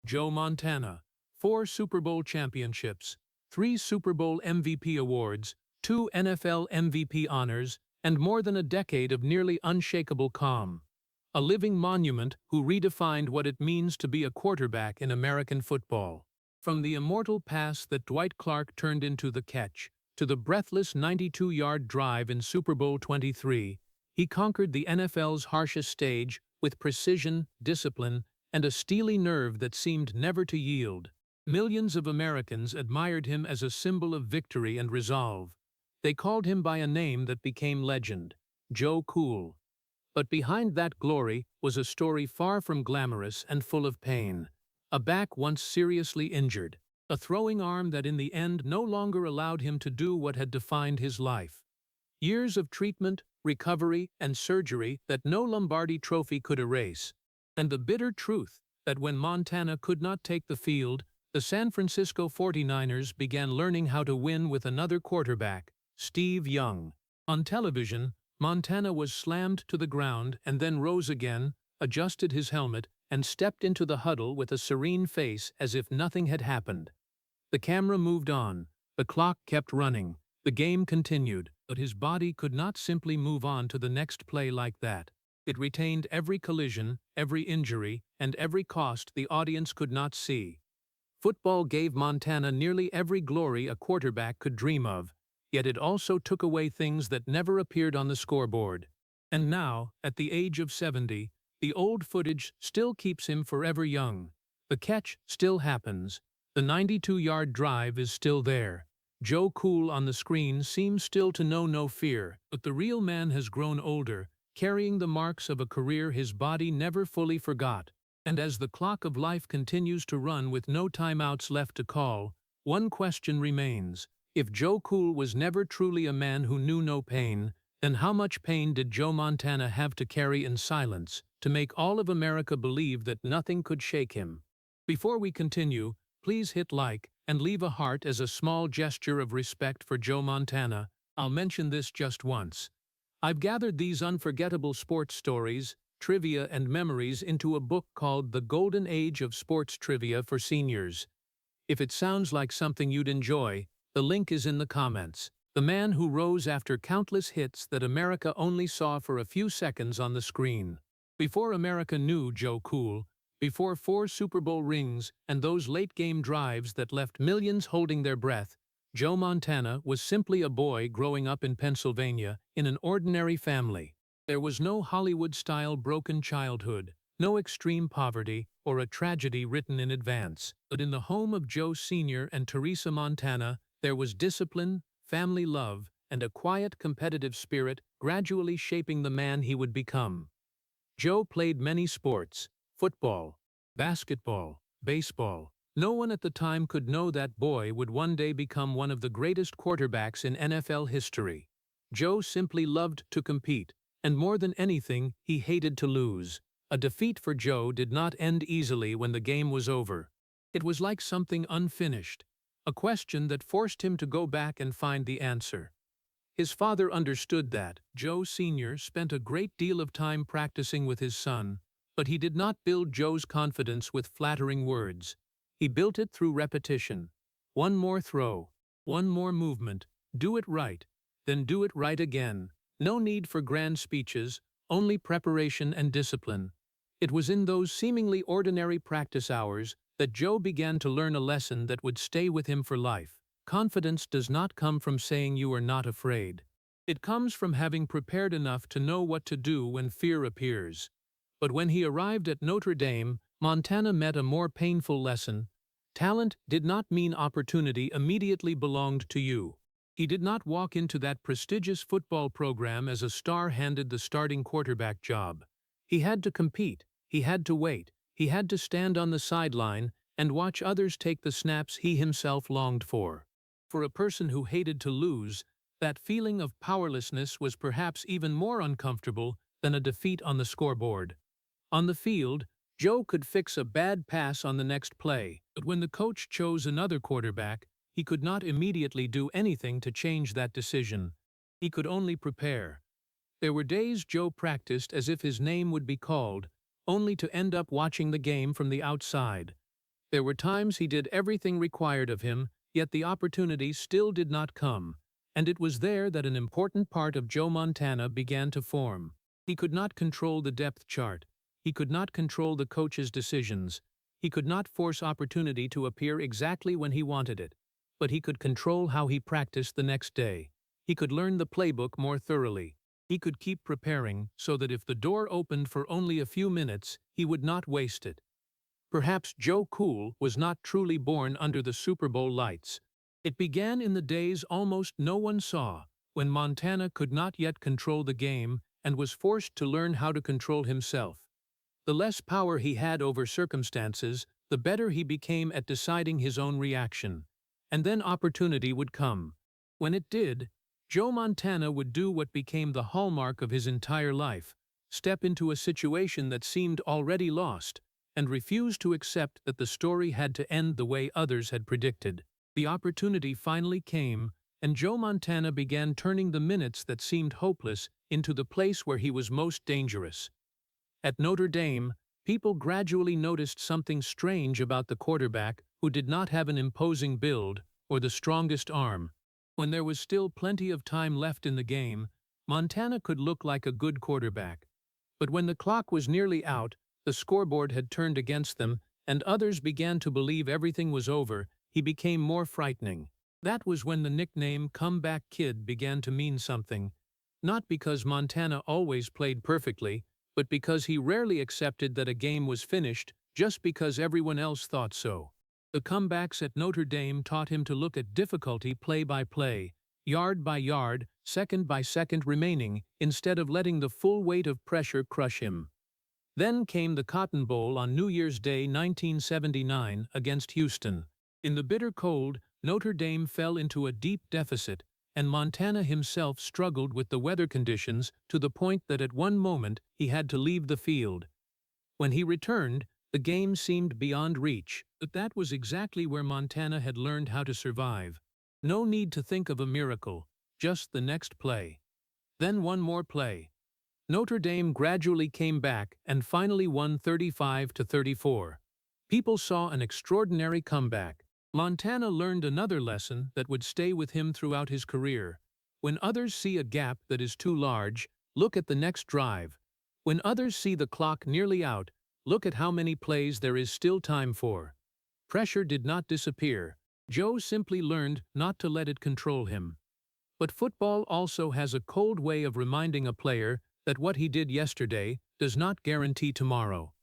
Joe Montana, 4 Super Bowl championships, 3 Super Bowl MVP awards, 2 NFL MVP honors, and more than a decade of nearly unshakable calm. A living monument who redefined what it means to be a quarterback in American football. From the immortal pass that Dwight Clark turned into the catch, to the breathless 92-yard drive in Super Bowl 23, he conquered the NFL's harshest stage with precision, discipline, and a steely nerve that seemed never to yield. Millions of Americans admired him as a symbol of victory and resolve. They called him by a name that became legend, Joe Cool. But behind that glory was a story far from glamorous and full of pain. A back once seriously injured, a throwing arm that in the end no longer allowed him to do what had defined his life. Years of treatment, recovery, and surgery that no Lombardi trophy could erase. And the bitter truth that when Montana could not take the field, the San Francisco 49ers began learning how to win with another quarterback, Steve Young. On television, Montana was slammed to the ground and then rose again, adjusted his helmet, and stepped into the huddle with a serene face as if nothing had happened. The camera moved on, the clock kept running, the game continued, but his body could not simply move on to the next play like that. It retained every collision, every injury, and every cost the audience could not see. Football gave Montana nearly every glory a quarterback could dream of, yet it also took away things that never appeared on the scoreboard. And now, at the age of 70, the old footage still keeps him forever young. The catch still happens. The 92-yard drive is still there. Joe Cool on the screen seems still to know no fear, but the real man has grown older, carrying the marks of a career his body never fully forgot. And as the clock of life continues to run with no timeouts left to call, one question remains. If Joe Cool was never truly a man who knew no pain, then how much pain did Joe Montana have to carry in silence to make all of America believe that nothing could shake him? Before we continue, please hit like and leave a heart as a small gesture of respect for Joe Montana. I'll mention this just once. I've gathered these unforgettable sports stories, trivia, and memories into a book called The Golden Age of Sports Trivia for Seniors. If it sounds like something you'd enjoy, the link is in the comments. The man who rose after countless hits that America only saw for a few seconds on the screen. Before America knew Joe Cool, before 4 Super Bowl rings and those late-game drives that left millions holding their breath, Joe Montana was simply a boy growing up in Pennsylvania in an ordinary family. There was no Hollywood-style broken childhood, no extreme poverty, or a tragedy written in advance. But in the home of Joe Sr. and Teresa Montana, there was discipline, family love, and a quiet competitive spirit gradually shaping the man he would become. Joe played many sports: football, basketball, baseball. No one at the time could know that boy would one day become one of the greatest quarterbacks in NFL history. Joe simply loved to compete, and more than anything, he hated to lose. A defeat for Joe did not end easily when the game was over. It was like something unfinished, a question that forced him to go back and find the answer. His father understood that. Joe Sr. spent a great deal of time practicing with his son, but he did not build Joe's confidence with flattering words. He built it through repetition. One more throw, one more movement, do it right, then do it right again. No need for grand speeches, only preparation and discipline. It was in those seemingly ordinary practice hours that Joe began to learn a lesson that would stay with him for life. Confidence does not come from saying you are not afraid. It comes from having prepared enough to know what to do when fear appears. But when he arrived at Notre Dame, Montana met a more painful lesson. Talent did not mean opportunity immediately belonged to you. He did not walk into that prestigious football program as a star handed the starting quarterback job. He had to compete, he had to wait, he had to stand on the sideline and watch others take the snaps he himself longed for. For a person who hated to lose, that feeling of powerlessness was perhaps even more uncomfortable than a defeat on the scoreboard. On the field, Joe could fix a bad pass on the next play, but when the coach chose another quarterback, he could not immediately do anything to change that decision. He could only prepare. There were days Joe practiced as if his name would be called, only to end up watching the game from the outside. There were times he did everything required of him, yet the opportunity still did not come, and it was there that an important part of Joe Montana began to form. He could not control the depth chart. He could not control the coach's decisions. He could not force opportunity to appear exactly when he wanted it. But he could control how he practiced the next day. He could learn the playbook more thoroughly. He could keep preparing so that if the door opened for only a few minutes, he would not waste it. Perhaps Joe Cool was not truly born under the Super Bowl lights. It began in the days almost no one saw, when Montana could not yet control the game and was forced to learn how to control himself. The less power he had over circumstances, the better he became at deciding his own reaction. And then opportunity would come. When it did, Joe Montana would do what became the hallmark of his entire life: step into a situation that seemed already lost, and refuse to accept that the story had to end the way others had predicted. The opportunity finally came, and Joe Montana began turning the minutes that seemed hopeless into the place where he was most dangerous. At Notre Dame, people gradually noticed something strange about the quarterback who did not have an imposing build or the strongest arm. When there was still plenty of time left in the game, Montana could look like a good quarterback. But when the clock was nearly out, the scoreboard had turned against them, and others began to believe everything was over, he became more frightening. That was when the nickname Comeback Kid began to mean something. Not because Montana always played perfectly, but because he rarely accepted that a game was finished just because everyone else thought so. The comebacks at Notre Dame taught him to look at difficulty play by play, yard by yard, second by second remaining, instead of letting the full weight of pressure crush him. Then came the Cotton Bowl on New Year's Day 1979 against Houston. In the bitter cold, Notre Dame fell into a deep deficit, and Montana himself struggled with the weather conditions to the point that at one moment he had to leave the field. When he returned, the game seemed beyond reach, but that was exactly where Montana had learned how to survive. No need to think of a miracle, just the next play. Then one more play. Notre Dame gradually came back and finally won 35-34. People saw an extraordinary comeback. Montana learned another lesson that would stay with him throughout his career. When others see a gap that is too large, look at the next drive. When others see the clock nearly out, look at how many plays there is still time for. Pressure did not disappear. Joe simply learned not to let it control him. But football also has a cold way of reminding a player that what he did yesterday does not guarantee tomorrow.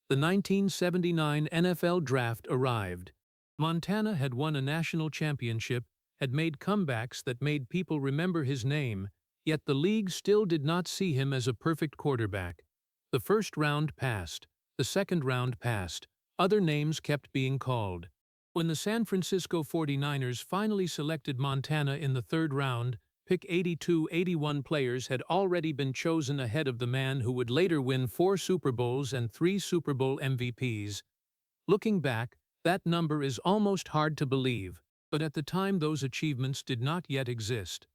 The 1979 NFL Draft arrived. Montana had won a national championship, had made comebacks that made people remember his name, yet the league still did not see him as a perfect quarterback. The first round passed. The second round passed. Other names kept being called. When the San Francisco 49ers finally selected Montana in the third round, pick 82-81 players had already been chosen ahead of the man who would later win 4 Super Bowls and 3 Super Bowl MVPs. Looking back, that number is almost hard to believe, but at the time those achievements did not yet exist.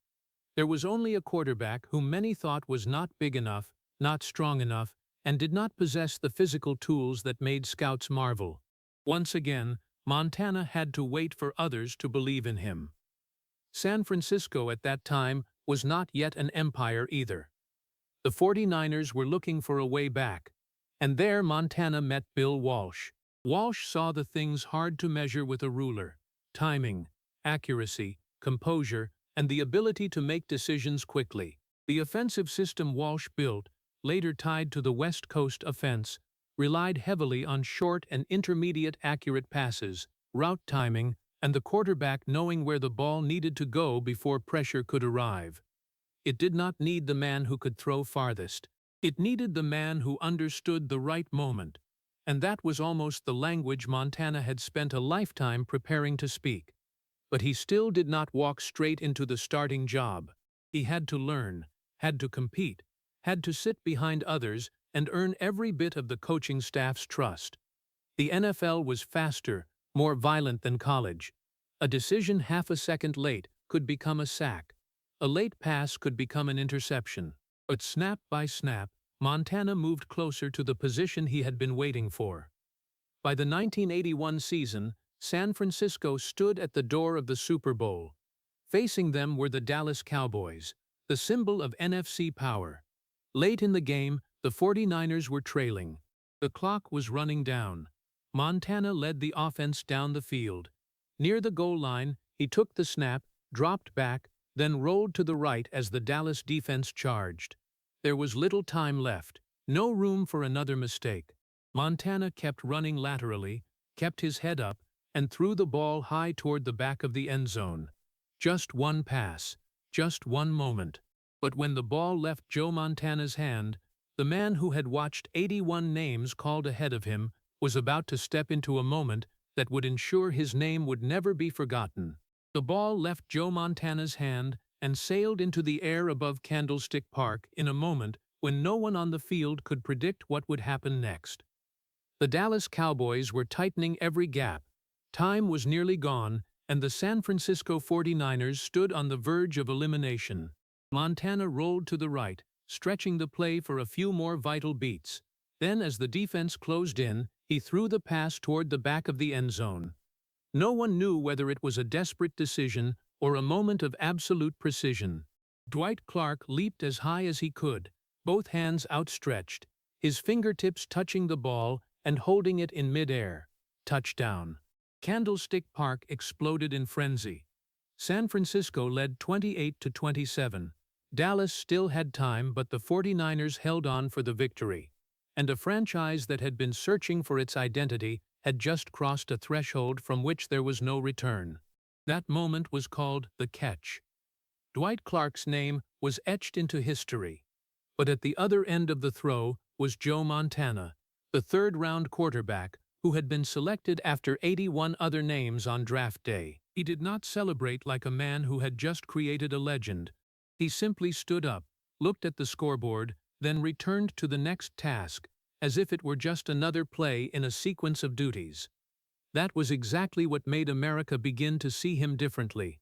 There was only a quarterback whom many thought was not big enough, not strong enough, and did not possess the physical tools that made scouts marvel. Once again, Montana had to wait for others to believe in him. San Francisco at that time was not yet an empire either. The 49ers were looking for a way back, and there Montana met Bill Walsh. Walsh saw the things hard to measure with a ruler: timing, accuracy, composure, and the ability to make decisions quickly. The offensive system Walsh built, later tied to the West Coast offense, relied heavily on short and intermediate accurate passes, route timing, and the quarterback knowing where the ball needed to go before pressure could arrive. It did not need the man who could throw farthest. It needed the man who understood the right moment. And that was almost the language Montana had spent a lifetime preparing to speak. But he still did not walk straight into the starting job. He had to learn, had to compete, had to sit behind others and earn every bit of the coaching staff's trust. The NFL was faster, more violent than college. A decision half a second late could become a sack. A late pass could become an interception. But snap by snap, Montana moved closer to the position he had been waiting for. By the 1981 season, San Francisco stood at the door of the Super Bowl. Facing them were the Dallas Cowboys, the symbol of NFC power. Late in the game, the 49ers were trailing. The clock was running down. Montana led the offense down the field. Near the goal line, he took the snap, dropped back, then rolled to the right as the Dallas defense charged. There was little time left, no room for another mistake. Montana kept running laterally, kept his head up, and threw the ball high toward the back of the end zone. Just one pass, just one moment. But when the ball left Joe Montana's hand, the man who had watched 81 names called ahead of him was about to step into a moment that would ensure his name would never be forgotten. The ball left Joe Montana's hand and sailed into the air above Candlestick Park in a moment when no one on the field could predict what would happen next. The Dallas Cowboys were tightening every gap. Time was nearly gone, and the San Francisco 49ers stood on the verge of elimination. Montana rolled to the right, stretching the play for a few more vital beats. Then, as the defense closed in, he threw the pass toward the back of the end zone. No one knew whether it was a desperate decision or a moment of absolute precision. Dwight Clark leaped as high as he could, both hands outstretched, his fingertips touching the ball and holding it in midair. Touchdown. Candlestick Park exploded in frenzy. San Francisco led 28-27. Dallas still had time, but the 49ers held on for the victory. And a franchise that had been searching for its identity had just crossed a threshold from which there was no return. That moment was called the catch. Dwight Clark's name was etched into history. But at the other end of the throw was Joe Montana, the third-round quarterback, who had been selected after 81 other names on draft day. He did not celebrate like a man who had just created a legend. He simply stood up, looked at the scoreboard, then returned to the next task, as if it were just another play in a sequence of duties. That was exactly what made America begin to see him differently.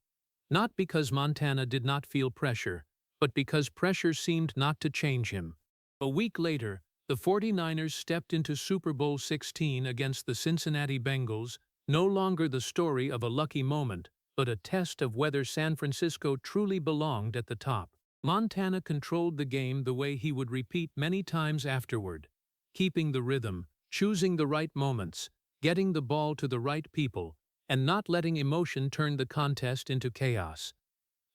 Not because Montana did not feel pressure, but because pressure seemed not to change him. A week later, the 49ers stepped into Super Bowl 16 against the Cincinnati Bengals, no longer the story of a lucky moment, but a test of whether San Francisco truly belonged at the top. Montana controlled the game the way he would repeat many times afterward, keeping the rhythm, choosing the right moments, getting the ball to the right people, and not letting emotion turn the contest into chaos.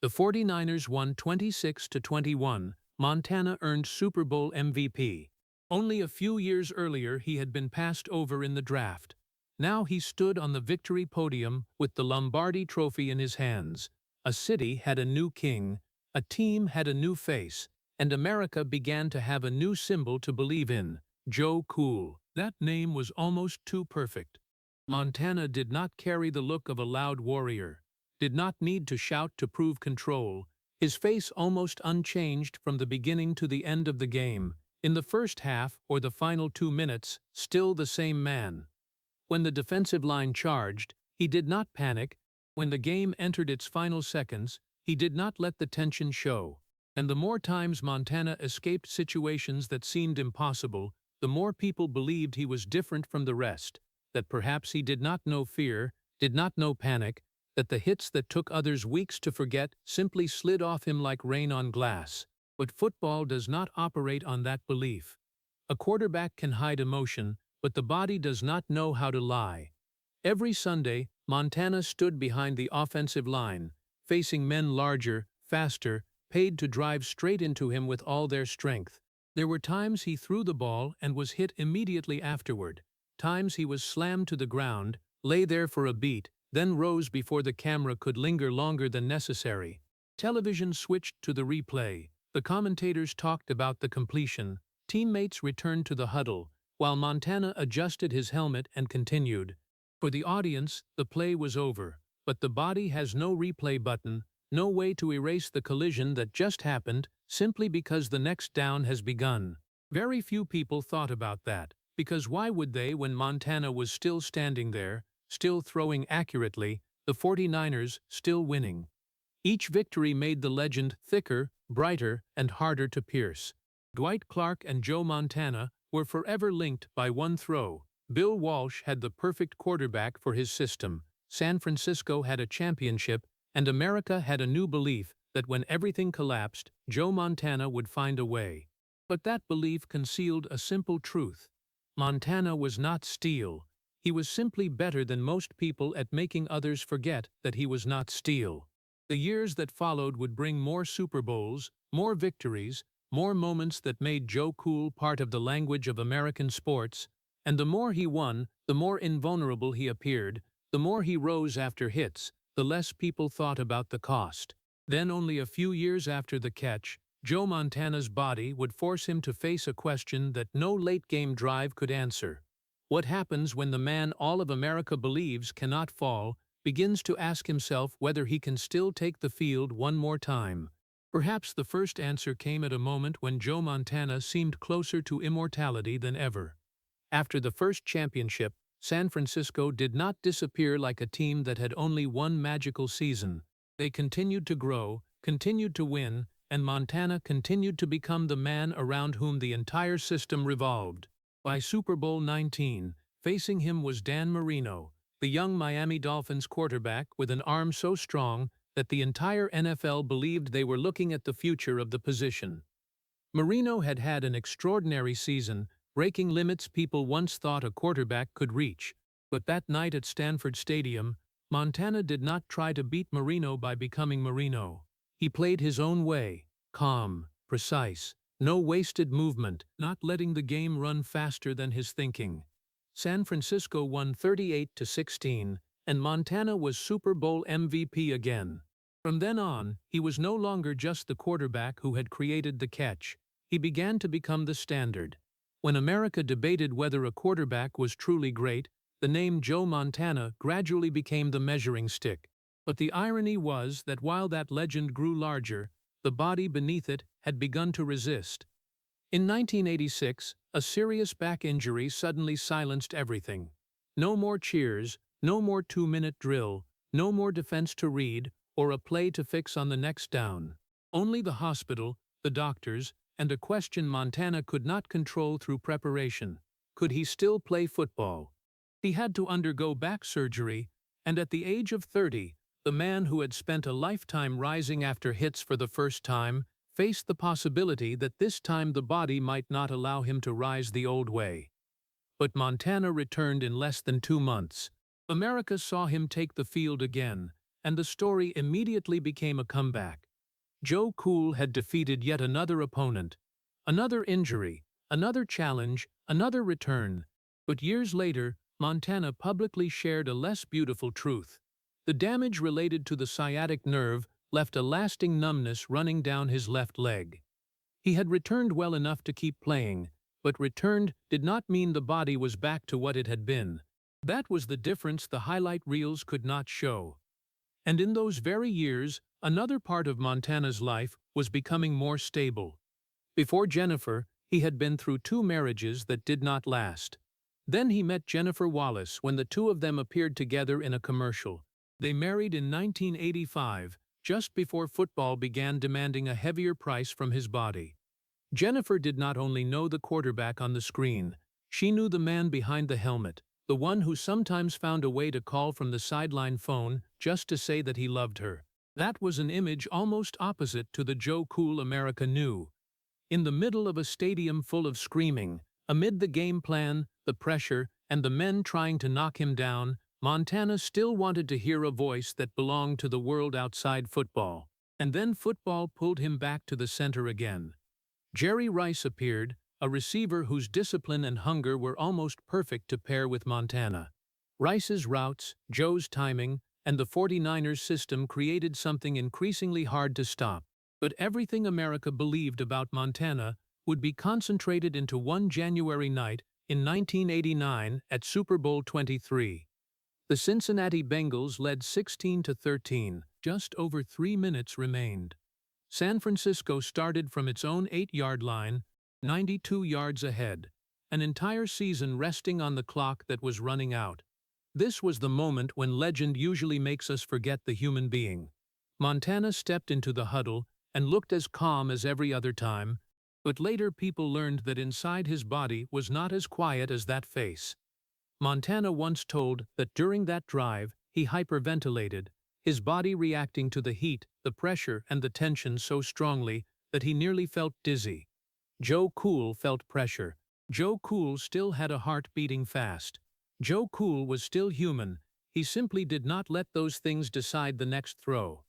The 49ers won 26-21. Montana earned Super Bowl MVP. Only a few years earlier he had been passed over in the draft. Now he stood on the victory podium with the Lombardi Trophy in his hands. A city had a new king, a team had a new face, and America began to have a new symbol to believe in: Joe Cool. That name was almost too perfect. Montana did not carry the look of a loud warrior, did not need to shout to prove control, his face almost unchanged from the beginning to the end of the game. In the first half or the final 2 minutes, still the same man. When the defensive line charged, he did not panic. When the game entered its final seconds, he did not let the tension show. And the more times Montana escaped situations that seemed impossible, the more people believed he was different from the rest, that perhaps he did not know fear, did not know panic, that the hits that took others weeks to forget simply slid off him like rain on glass. But football does not operate on that belief. A quarterback can hide emotion, but the body does not know how to lie. Every Sunday, Montana stood behind the offensive line, facing men larger, faster, paid to drive straight into him with all their strength. There were times he threw the ball and was hit immediately afterward. Times he was slammed to the ground, lay there for a beat, then rose before the camera could linger longer than necessary. Television switched to the replay. The commentators talked about the completion. Teammates returned to the huddle, while Montana adjusted his helmet and continued. For the audience, the play was over, but the body has no replay button, no way to erase the collision that just happened simply because the next down has begun. Very few people thought about that, because why would they when Montana was still standing there, still throwing accurately, the 49ers still winning? Each victory made the legend thicker, brighter, and harder to pierce. Dwight Clark and Joe Montana were forever linked by one throw, Bill Walsh had the perfect quarterback for his system, San Francisco had a championship, and America had a new belief that when everything collapsed, Joe Montana would find a way. But that belief concealed a simple truth. Montana was not steel. He was simply better than most people at making others forget that he was not steel. The years that followed would bring more Super Bowls, more victories, more moments that made Joe Cool part of the language of American sports, and the more he won, the more invulnerable he appeared, the more he rose after hits, the less people thought about the cost. Then only a few years after the catch, Joe Montana's body would force him to face a question that no late-game drive could answer. What happens when the man all of America believes cannot fall begins to ask himself whether he can still take the field one more time? Perhaps the first answer came at a moment when Joe Montana seemed closer to immortality than ever. After the first championship, San Francisco did not disappear like a team that had only one magical season. They continued to grow, continued to win, and Montana continued to become the man around whom the entire system revolved. By Super Bowl 19, facing him was Dan Marino, the young Miami Dolphins quarterback with an arm so strong that the entire NFL believed they were looking at the future of the position. Marino had had an extraordinary season, breaking limits people once thought a quarterback could reach. But that night at Stanford Stadium, Montana did not try to beat Marino by becoming Marino. He played his own way, calm, precise, no wasted movement, not letting the game run faster than his thinking. San Francisco won 38-16, and Montana was Super Bowl MVP again. From then on, he was no longer just the quarterback who had created the catch. He began to become the standard. When America debated whether a quarterback was truly great, the name Joe Montana gradually became the measuring stick. But the irony was that while that legend grew larger, the body beneath it had begun to resist. In 1986, a serious back injury suddenly silenced everything. No more cheers, no more 2-minute drill, no more defense to read, or a play to fix on the next down. Only the hospital, the doctors, and a question Montana could not control through preparation. Could he still play football? He had to undergo back surgery, and at the age of 30, the man who had spent a lifetime rising after hits for the first time faced the possibility that this time the body might not allow him to rise the old way. But Montana returned in less than 2 months. America saw him take the field again, and the story immediately became a comeback. Joe Cool had defeated yet another opponent, another injury, another challenge, another return. But years later, Montana publicly shared a less beautiful truth. The damage related to the sciatic nerve left a lasting numbness running down his left leg. He had returned well enough to keep playing, but returned did not mean the body was back to what it had been. That was the difference the highlight reels could not show. And in those very years, another part of Montana's life was becoming more stable. Before Jennifer, he had been through 2 marriages that did not last. Then he met Jennifer Wallace when the two of them appeared together in a commercial. They married in 1985, just before football began demanding a heavier price from his body. Jennifer did not only know the quarterback on the screen, she knew the man behind the helmet, the one who sometimes found a way to call from the sideline phone just to say that he loved her. That was an image almost opposite to the Joe Cool America knew. In the middle of a stadium full of screaming, amid the game plan, the pressure, and the men trying to knock him down, Montana still wanted to hear a voice that belonged to the world outside football. And then football pulled him back to the center again. Jerry Rice appeared, a receiver whose discipline and hunger were almost perfect to pair with Montana. Rice's routes, Joe's timing, and the 49ers system created something increasingly hard to stop. But everything America believed about Montana would be concentrated into one January night in 1989 at Super Bowl 23. The Cincinnati Bengals led 16-13. Just over 3 minutes remained. San Francisco started from its own 8-yard line, 92 yards ahead, an entire season resting on the clock that was running out. This was the moment when legend usually makes us forget the human being. Montana stepped into the huddle and looked as calm as every other time, but later people learned that inside his body was not as quiet as that face. Montana once told that during that drive, he hyperventilated, his body reacting to the heat, the pressure, and the tension so strongly that he nearly felt dizzy. Joe Cool felt pressure. Joe Cool still had a heart beating fast. Joe Cool was still human. He simply did not let those things decide the next throw.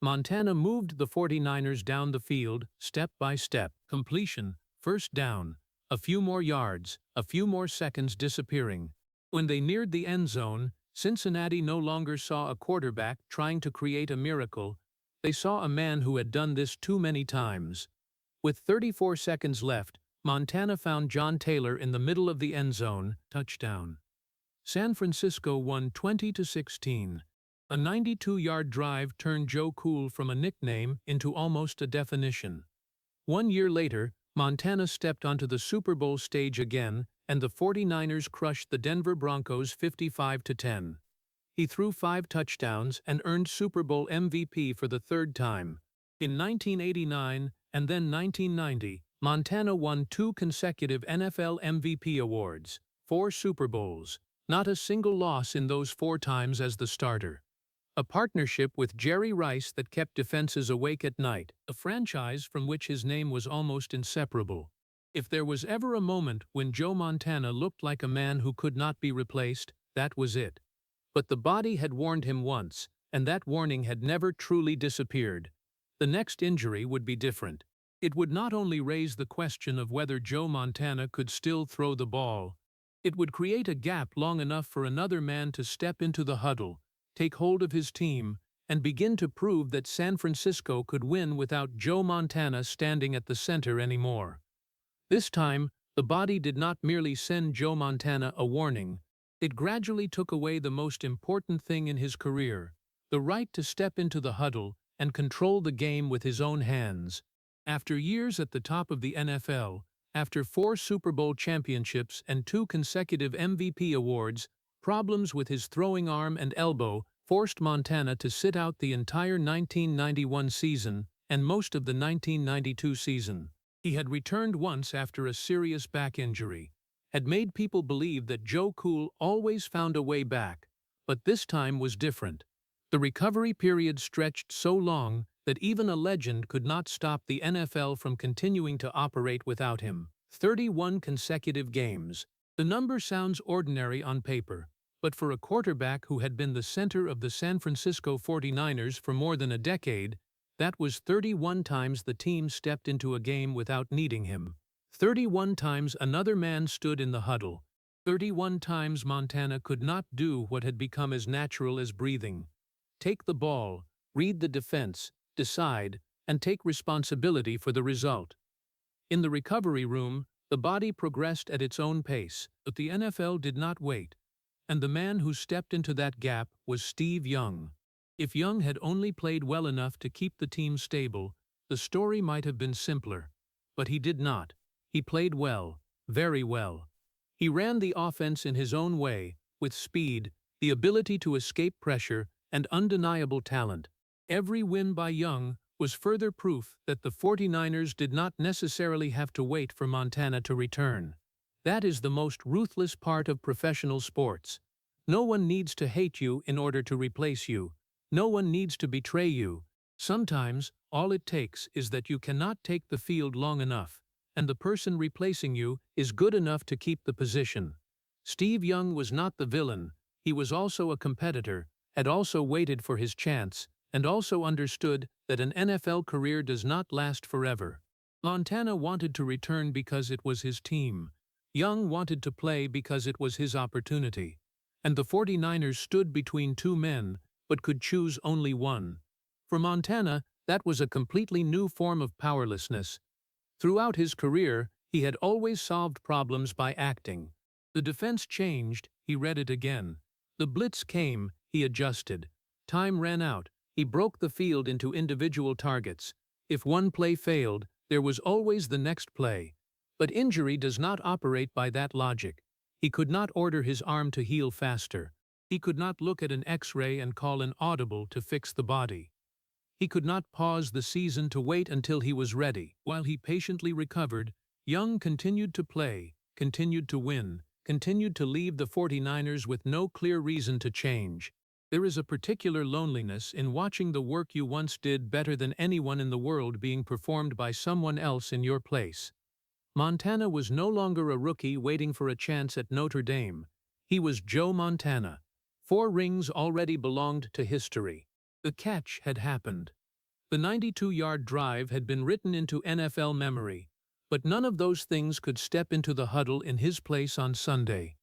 Montana moved the 49ers down the field, step by step. Completion, first down, a few more yards, a few more seconds disappearing. When they neared the end zone, Cincinnati no longer saw a quarterback trying to create a miracle. They saw a man who had done this too many times. With 34 seconds left, Montana found John Taylor in the middle of the end zone, touchdown. San Francisco won 20-16. A 92-yard drive turned Joe Cool from a nickname into almost a definition. 1 year later, Montana stepped onto the Super Bowl stage again, and the 49ers crushed the Denver Broncos 55-10. He threw 5 touchdowns and earned Super Bowl MVP for the third time. In 1989 and then 1990, Montana won 2 consecutive NFL MVP awards, 4 Super Bowls, not a single loss in those 4 times as the starter. A partnership with Jerry Rice that kept defenses awake at night, a franchise from which his name was almost inseparable. If there was ever a moment when Joe Montana looked like a man who could not be replaced, that was it. But the body had warned him once, and that warning had never truly disappeared. The next injury would be different. It would not only raise the question of whether Joe Montana could still throw the ball, it would create a gap long enough for another man to step into the huddle, take hold of his team, and begin to prove that San Francisco could win without Joe Montana standing at the center anymore. This time, the body did not merely send Joe Montana a warning, it gradually took away the most important thing in his career, the right to step into the huddle and control the game with his own hands. After years at the top of the NFL, after 4 Super Bowl championships and 2 consecutive MVP awards, problems with his throwing arm and elbow forced Montana to sit out the entire 1991 season and most of the 1992 season. He had returned once after a serious back injury, had made people believe that Joe Cool always found a way back, but this time was different. The recovery period stretched so long that even a legend could not stop the NFL from continuing to operate without him. 31 consecutive games. The number sounds ordinary on paper, but for a quarterback who had been the center of the San Francisco 49ers for more than a decade, that was 31 times the team stepped into a game without needing him. 31 times another man stood in the huddle. 31 times Montana could not do what had become as natural as breathing. Take the ball, read the defense, decide, and take responsibility for the result. In the recovery room, the body progressed at its own pace, but the NFL did not wait. And the man who stepped into that gap was Steve Young. If Young had only played well enough to keep the team stable, the story might have been simpler. But he did not. He played well, very well. He ran the offense in his own way, with speed, the ability to escape pressure, and undeniable talent. Every win by Young was further proof that the 49ers did not necessarily have to wait for Montana to return. That is the most ruthless part of professional sports. No one needs to hate you in order to replace you. No one needs to betray you. Sometimes, all it takes is that you cannot take the field long enough, and the person replacing you is good enough to keep the position. Steve Young was not the villain. He was also a competitor, had also waited for his chance, and also understood that an NFL career does not last forever. Montana wanted to return because it was his team. Young wanted to play because it was his opportunity. And the 49ers stood between 2 men, but could choose only one. For Montana, that was a completely new form of powerlessness. Throughout his career, he had always solved problems by acting. The defense changed, he read it again. The blitz came, he adjusted. Time ran out, he broke the field into individual targets. If one play failed, there was always the next play. But injury does not operate by that logic. He could not order his arm to heal faster. He could not look at an X-ray and call an audible to fix the body. He could not pause the season to wait until he was ready. While he patiently recovered, Young continued to play, continued to win, continued to leave the 49ers with no clear reason to change. There is a particular loneliness in watching the work you once did better than anyone in the world being performed by someone else in your place. Montana was no longer a rookie waiting for a chance at Notre Dame. He was Joe Montana. 4 rings already belonged to history. The catch had happened. The 92-yard drive had been written into NFL memory, but none of those things could step into the huddle in his place on Sunday.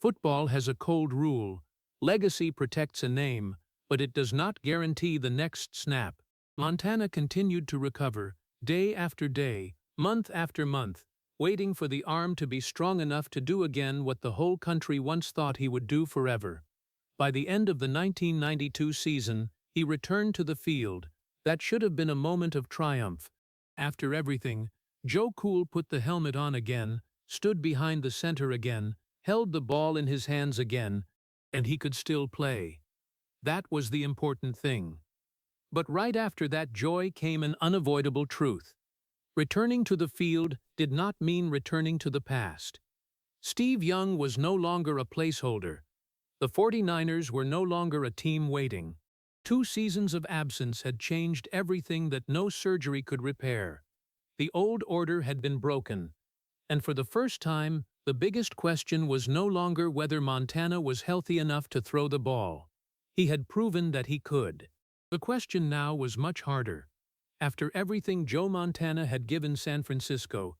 Football has a cold rule. Legacy protects a name, but it does not guarantee the next snap. Montana continued to recover, day after day, month after month, waiting for the arm to be strong enough to do again what the whole country once thought he would do forever. By the end of the 1992 season, he returned to the field. That should have been a moment of triumph. After everything, Joe Cool put the helmet on again, stood behind the center again, held the ball in his hands again, and he could still play. That was the important thing. But right after that joy came an unavoidable truth. Returning to the field did not mean returning to the past. Steve Young was no longer a placeholder. The 49ers were no longer a team waiting. 2 seasons of absence had changed everything that no surgery could repair. The old order had been broken. And for the first time, the biggest question was no longer whether Montana was healthy enough to throw the ball. He had proven that he could. The question now was much harder. After everything Joe Montana had given San Francisco,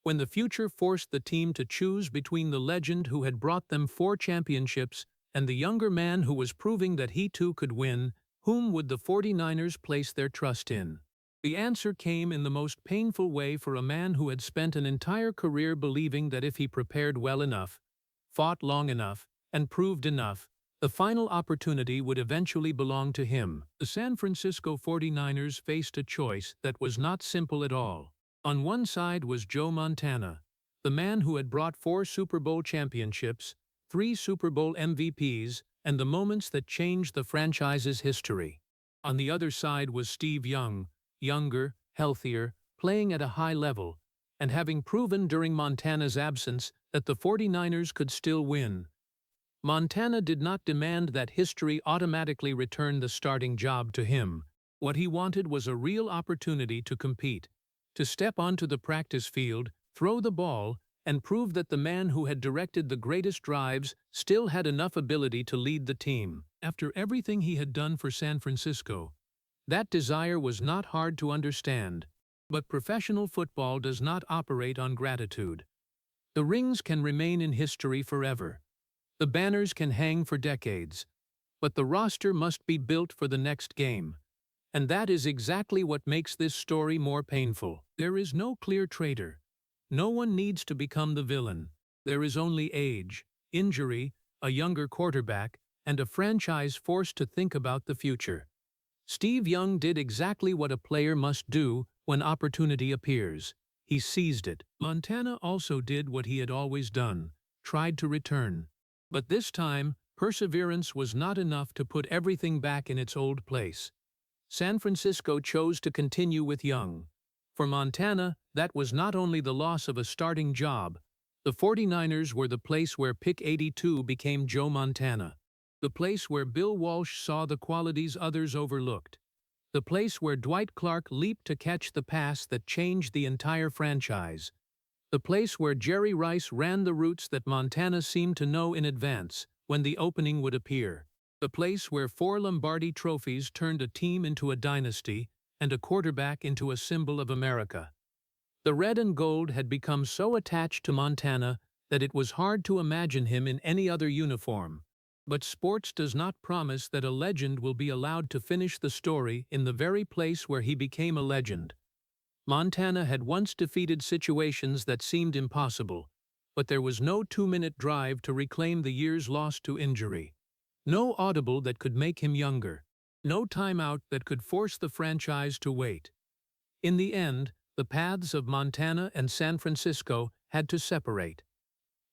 when the future forced the team to choose between the legend who had brought them 4 championships and the younger man who was proving that he too could win, whom would the 49ers place their trust in? The answer came in the most painful way for a man who had spent an entire career believing that if he prepared well enough, fought long enough, and proved enough, the final opportunity would eventually belong to him. The San Francisco 49ers faced a choice that was not simple at all. On one side was Joe Montana, the man who had brought 4 Super Bowl championships, 3 Super Bowl MVPs, and the moments that changed the franchise's history. On the other side was Steve Young, younger, healthier, playing at a high level, and having proven during Montana's absence that the 49ers could still win. Montana did not demand that history automatically return the starting job to him. What he wanted was a real opportunity to compete, to step onto the practice field, throw the ball, and prove that the man who had directed the greatest drives still had enough ability to lead the team. After everything he had done for San Francisco, that desire was not hard to understand. But professional football does not operate on gratitude. The rings can remain in history forever. The banners can hang for decades. But the roster must be built for the next game. And that is exactly what makes this story more painful. There is no clear traitor. No one needs to become the villain. There is only age, injury, a younger quarterback, and a franchise forced to think about the future. Steve Young did exactly what a player must do when opportunity appears. He seized it. Montana also did what he had always done, tried to return. But this time, perseverance was not enough to put everything back in its old place. San Francisco chose to continue with Young. For Montana, that was not only the loss of a starting job. The 49ers were the place where pick 82 became Joe Montana. The place where Bill Walsh saw the qualities others overlooked. The place where Dwight Clark leaped to catch the pass that changed the entire franchise. The place where Jerry Rice ran the routes that Montana seemed to know in advance when the opening would appear. The place where 4 Lombardi trophies turned a team into a dynasty and a quarterback into a symbol of America. The red and gold had become so attached to Montana that it was hard to imagine him in any other uniform. But sports does not promise that a legend will be allowed to finish the story in the very place where he became a legend. Montana had once defeated situations that seemed impossible, but there was no 2-minute drive to reclaim the years lost to injury. No audible that could make him younger. No timeout that could force the franchise to wait. In the end, the paths of Montana and San Francisco had to separate.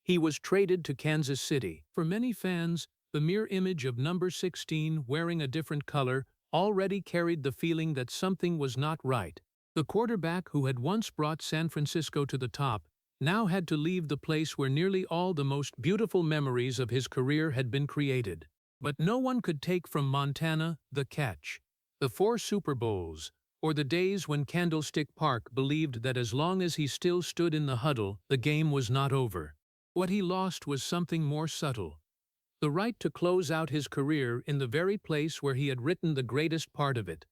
He was traded to Kansas City. For many fans, the mere image of number 16 wearing a different color already carried the feeling that something was not right. The quarterback who had once brought San Francisco to the top now had to leave the place where nearly all the most beautiful memories of his career had been created. But no one could take from Montana the catch, the 4 Super Bowls, or the days when Candlestick Park believed that as long as he still stood in the huddle, the game was not over. What he lost was something more subtle. The right to close out his career in the very place where he had written the greatest part of it.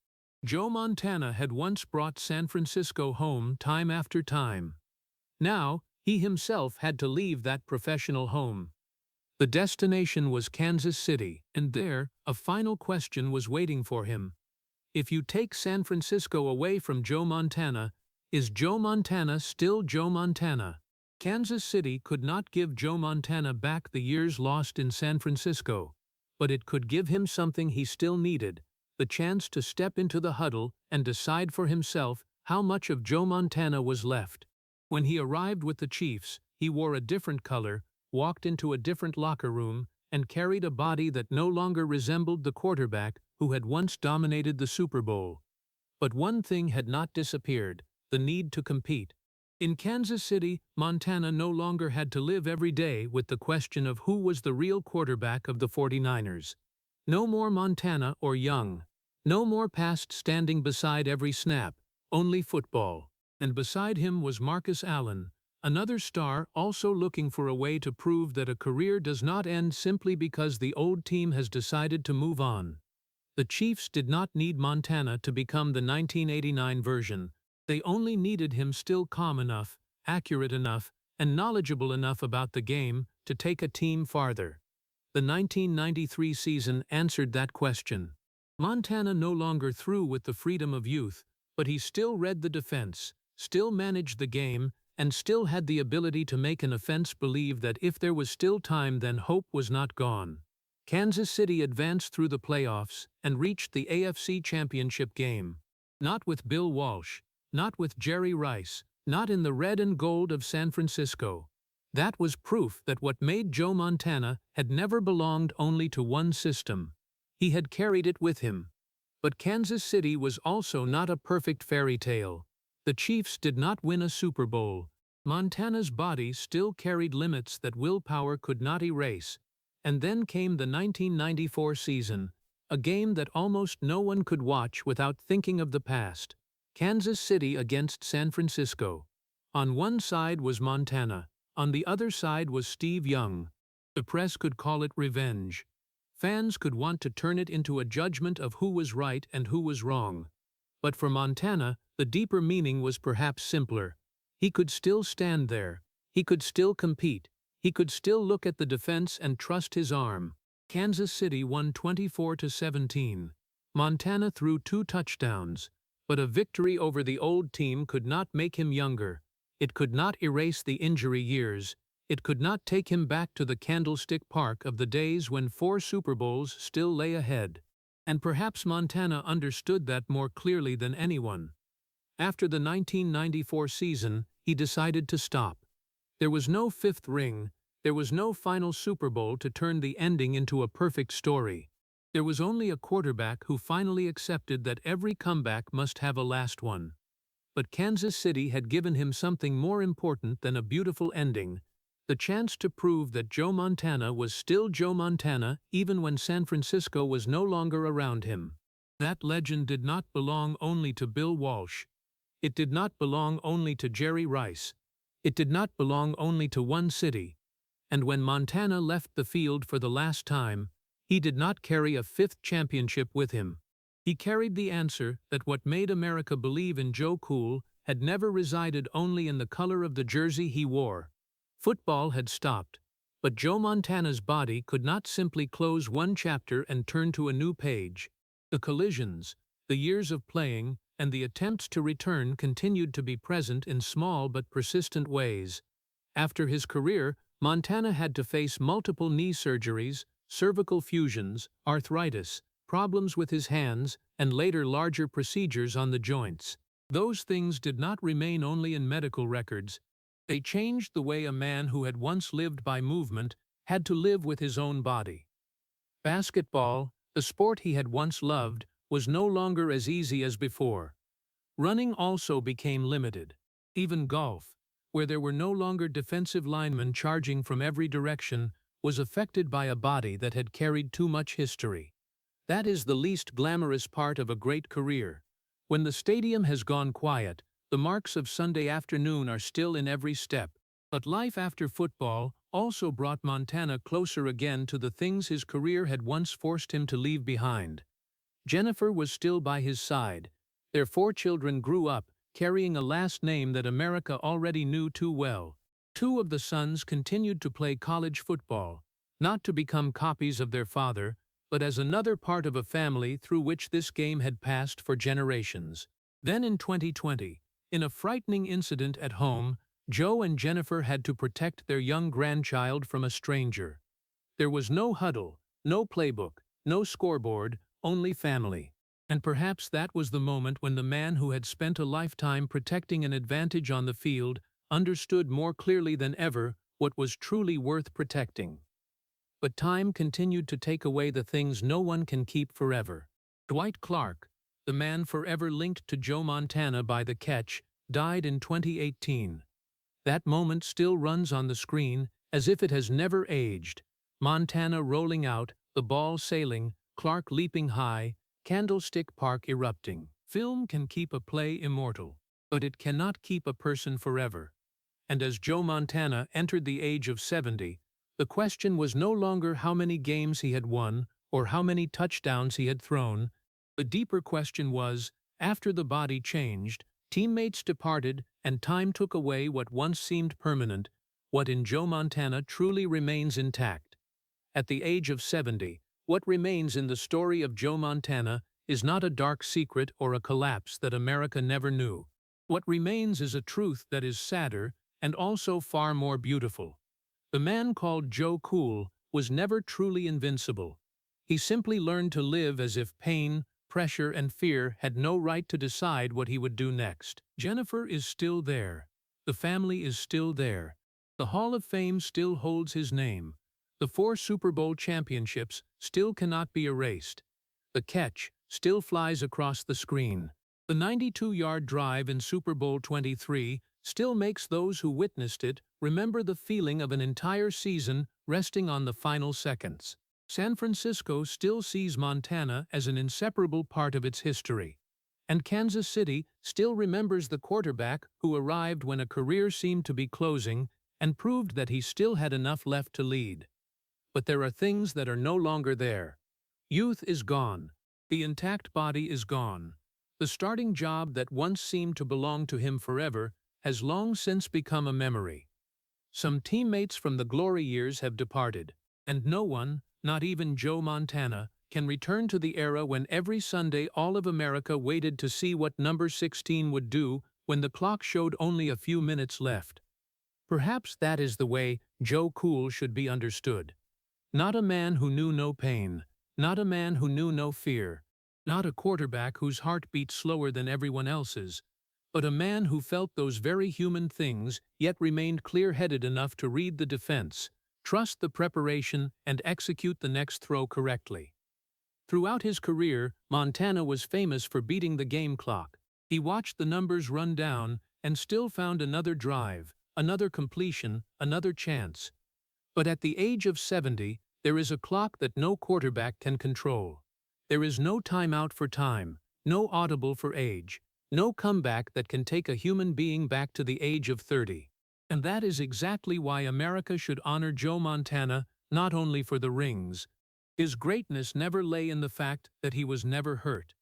Joe Montana had once brought San Francisco home time after time. Now, he himself had to leave that professional home. The destination was Kansas City, and there, a final question was waiting for him. If you take San Francisco away from Joe Montana, is Joe Montana still Joe Montana? Kansas City could not give Joe Montana back the years lost in San Francisco, but it could give him something he still needed, the chance to step into the huddle and decide for himself how much of Joe Montana was left. When he arrived with the Chiefs, he wore a different color, walked into a different locker room, and carried a body that no longer resembled the quarterback who had once dominated the Super Bowl. But one thing had not disappeared: the need to compete. In Kansas City, Montana no longer had to live every day with the question of who was the real quarterback of the 49ers. No more Montana or Young. No more past standing beside every snap, only football. And beside him was Marcus Allen, another star also looking for a way to prove that a career does not end simply because the old team has decided to move on. The Chiefs did not need Montana to become the 1989 version. They only needed him still calm enough, accurate enough, and knowledgeable enough about the game to take a team farther. The 1993 season answered that question. Montana no longer threw with the freedom of youth, but he still read the defense, still managed the game, and still had the ability to make an offense believe that if there was still time, then hope was not gone. Kansas City advanced through the playoffs and reached the AFC Championship Game. Not with Bill Walsh, not with Jerry Rice, not in the red and gold of San Francisco. That was proof that what made Joe Montana had never belonged only to one system. He had carried it with him. But Kansas City was also not a perfect fairy tale. The Chiefs did not win a Super Bowl. Montana's body still carried limits that willpower could not erase. And then came the 1994 season, a game that almost no one could watch without thinking of the past. Kansas City against San Francisco. On one side was Montana, on the other side was Steve Young. The press could call it revenge. Fans could want to turn it into a judgment of who was right and who was wrong. But for Montana, the deeper meaning was perhaps simpler. He could still stand there. He could still compete. He could still look at the defense and trust his arm. Kansas City won 24-17. Montana threw 2 touchdowns. But a victory over the old team could not make him younger. It could not erase the injury years. It could not take him back to the Candlestick Park of the days when 4 Super Bowls still lay ahead. And perhaps Montana understood that more clearly than anyone. After the 1994 season, he decided to stop. There was no 5th ring. There was no final Super Bowl to turn the ending into a perfect story. There was only a quarterback who finally accepted that every comeback must have a last one. But Kansas City had given him something more important than a beautiful ending: the chance to prove that Joe Montana was still Joe Montana even when San Francisco was no longer around him. That legend did not belong only to Bill Walsh. It did not belong only to Jerry Rice. It did not belong only to one city. And when Montana left the field for the last time, he did not carry a 5th championship with him. He carried the answer that what made America believe in Joe Cool had never resided only in the color of the jersey he wore. Football had stopped, but Joe Montana's body could not simply close one chapter and turn to a new page. The collisions, the years of playing, and the attempts to return continued to be present in small but persistent ways. After his career, Montana had to face multiple knee surgeries, cervical fusions, arthritis, problems with his hands, and later larger procedures on the joints. Those things did not remain only in medical records. They changed the way a man who had once lived by movement had to live with his own body. Basketball, the sport he had once loved, was no longer as easy as before. Running also became limited. Even golf, where there were no longer defensive linemen charging from every direction, was affected by a body that had carried too much history. That is the least glamorous part of a great career. When the stadium has gone quiet, the marks of Sunday afternoon are still in every step. But life after football also brought Montana closer again to the things his career had once forced him to leave behind. Jennifer was still by his side. Their 4 children grew up, carrying a last name that America already knew too well. 2 of the sons continued to play college football, not to become copies of their father, but as another part of a family through which this game had passed for generations. Then in 2020, in a frightening incident at home, Joe and Jennifer had to protect their young grandchild from a stranger. There was no huddle, no playbook, no scoreboard, only family. And perhaps that was the moment when the man who had spent a lifetime protecting an advantage on the field understood more clearly than ever what was truly worth protecting. But time continued to take away the things no one can keep forever. Dwight Clark, the man forever linked to Joe Montana by the catch, died in 2018. That moment still runs on the screen as if it has never aged. Montana rolling out, the ball sailing, Clark leaping high, Candlestick Park erupting. Film can keep a play immortal, but it cannot keep a person forever. And as Joe Montana entered the age of 70, the question was no longer how many games he had won or how many touchdowns he had thrown. The deeper question was, after the body changed, teammates departed, and time took away what once seemed permanent, what in Joe Montana truly remains intact. At the age of 70, what remains in the story of Joe Montana is not a dark secret or a collapse that America never knew. What remains is a truth that is sadder and also far more beautiful. The man called Joe Cool was never truly invincible. He simply learned to live as if pain, pressure, and fear had no right to decide what he would do next. Jennifer is still there. The family is still there. The Hall of Fame still holds his name. The 4 Super Bowl championships still cannot be erased. The catch still flies across the screen. The 92-yard drive in Super Bowl 23 still makes those who witnessed it remember the feeling of an entire season resting on the final seconds. San Francisco still sees Montana as an inseparable part of its history. And Kansas City still remembers the quarterback who arrived when a career seemed to be closing and proved that he still had enough left to lead. But there are things that are no longer there. Youth is gone. The intact body is gone. The starting job that once seemed to belong to him forever has long since become a memory. Some teammates from the glory years have departed, and no one, not even Joe Montana, can return to the era when every Sunday all of America waited to see what number 16 would do when the clock showed only a few minutes left. Perhaps that is the way Joe Cool should be understood. Not a man who knew no pain, not a man who knew no fear, not a quarterback whose heart beat slower than everyone else's, but a man who felt those very human things yet remained clear-headed enough to read the defense, trust the preparation, and execute the next throw correctly. Throughout his career, Montana was famous for beating the game clock. He watched the numbers run down and still found another drive, another completion, another chance. But at the age of 70, there is a clock that no quarterback can control. There is no timeout for time, no audible for age, no comeback that can take a human being back to the age of 30. And that is exactly why America should honor Joe Montana, not only for the rings. His greatness never lay in the fact that he was never hurt.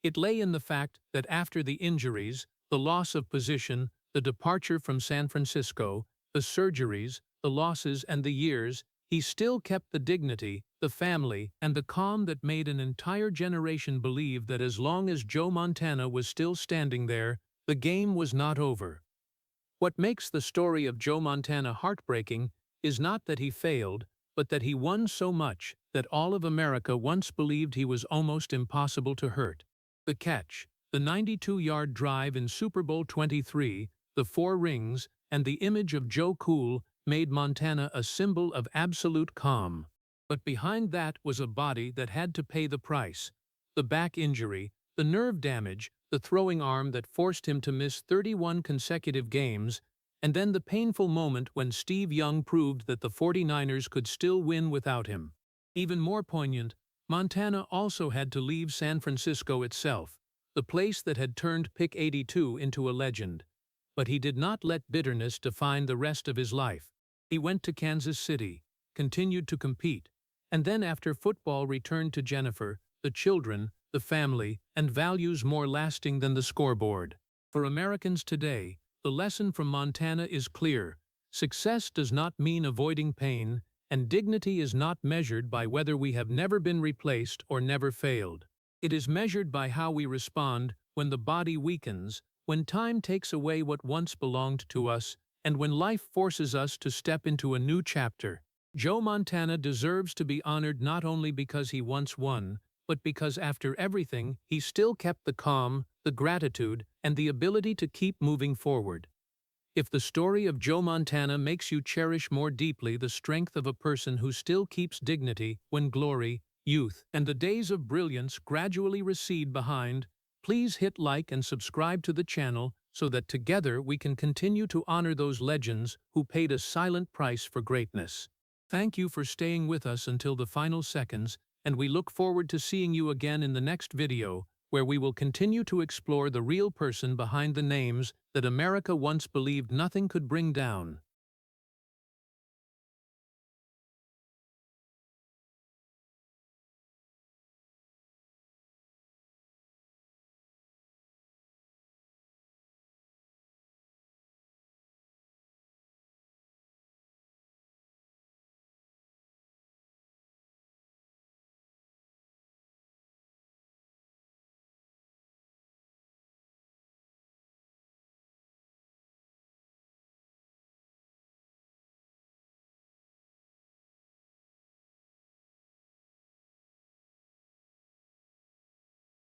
It lay in the fact that after the injuries, the loss of position, the departure from San Francisco, the surgeries, the losses, and the years, he still kept the dignity, the family, and the calm that made an entire generation believe that as long as Joe Montana was still standing there, the game was not over. What makes the story of Joe Montana heartbreaking is not that he failed, but that he won so much that all of America once believed he was almost impossible to hurt. The catch, the 92-yard drive in Super Bowl 23, the 4 rings, and the image of Joe Cool made Montana a symbol of absolute calm. But behind that was a body that had to pay the price. The back injury, the nerve damage, the throwing arm that forced him to miss 31 consecutive games, And then the painful moment when Steve Young proved that the 49ers could still win without him. Even more poignant, Montana also had to leave San Francisco itself, the place that had turned Pick 82 into a legend. But he did not let bitterness define the rest of his life. He went to Kansas City, continued to compete, and then after football returned to Jennifer, the children, the family, and values more lasting than the scoreboard. For Americans today, the lesson from Montana is clear. Success does not mean avoiding pain, and dignity is not measured by whether we have never been replaced or never failed. It is measured by how we respond when the body weakens, when time takes away what once belonged to us, and when life forces us to step into a new chapter. Joe Montana deserves to be honored not only because he once won, but because after everything, he still kept the calm, the gratitude, and the ability to keep moving forward. If the story of Joe Montana makes you cherish more deeply the strength of a person who still keeps dignity when glory, youth, and the days of brilliance gradually recede behind, please hit like and subscribe to the channel so that together we can continue to honor those legends who paid a silent price for greatness. Thank you for staying with us until the final seconds, and we look forward to seeing you again in the next video, where we will continue to explore the real person behind the names that America once believed nothing could bring down.